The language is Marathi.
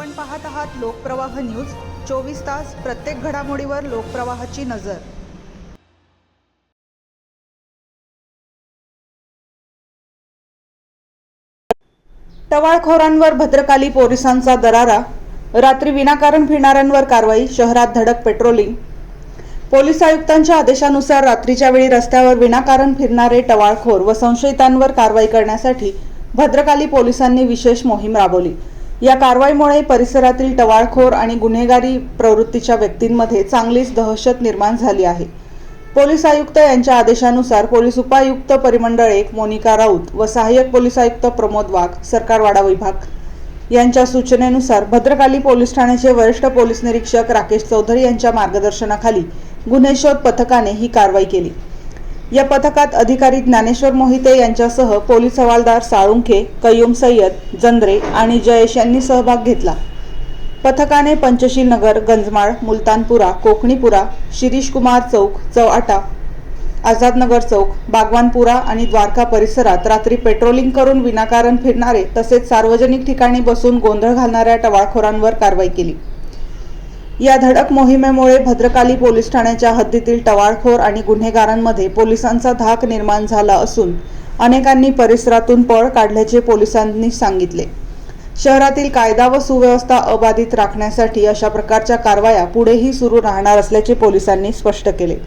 आपण पाहत आहात लोकप्रवाह न्यूज। 24 तास प्रत्येक घडामोडीवर लोकप्रवाहाची नजर। टवाळखोरांवर भद्रकाली पोलिसांचा दरारा। रात्री विनाकारण फिरणाऱ्यांवर कारवाई। शहरात धडक पेट्रोलिंग। पोलीस आयुक्तांच्या आदेशानुसार रात्रीच्या वेळी रस्त्यावर विनाकारण फिरणारे टवाळखोर व संशयितांवर कारवाई करण्यासाठी भद्रकाली पोलिसांनी विशेष मोहीम राबवली। या कारवाईमुळे परिसरातील टवाळखोर आणि गुन्हेगारी प्रवृत्तीच्या व्यक्तींमध्ये चांगलीच दहशत निर्माण झाली आहे। पोलीस आयुक्त यांच्या आदेशानुसार पोलीस उपायुक्त परिमंडळ 1 मोनिका राऊत व सहाय्यक पोलीस आयुक्त प्रमोद वाघ सरकारवाडा विभाग यांच्या सूचनेनुसार भद्रकाली पोलीस ठाण्याचे वरिष्ठ पोलीस निरीक्षक राकेश चौधरी यांच्या मार्गदर्शनाखाली गुन्हे शोध पथकाने ही कारवाई केली। या पथकात अधिकारी ज्ञानेश्वर मोहिते यांच्यासह पोलीस हवालदार साळुंखे, कय्यूम सय्यद, जंद्रे आणि जयेश यांनी सहभाग घेतला। पथकाने पंचशील नगर, गंजमाळ, मुलतानपुरा, कोकणीपुरा, शिरीष कुमार चौक, चौआटा, आझादनगर चौक, बागवानपुरा आणि द्वारका परिसरात रात्री पेट्रोलिंग करून विनाकारण फिरणारे तसेच सार्वजनिक ठिकाणी बसून गोंधळ घालणाऱ्या टवाळखोरांवर कारवाई केली। या धडक मोहिमेमुळे भद्रकाली पोलीस ठाण्याच्या हद्दीतील टवाळखोर आणि गुन्हेगारांमध्ये पोलिसांचा धाक निर्माण झाला असून अनेकांनी परिसरातून पळ काढल्याचे पोलिसांनी सांगितले। शहरातील कायदा व सुव्यवस्था अबाधित राखण्यासाठी अशा प्रकारच्या कारवाया पुढेही सुरू राहणार असल्याचे पोलिसांनी स्पष्ट केले।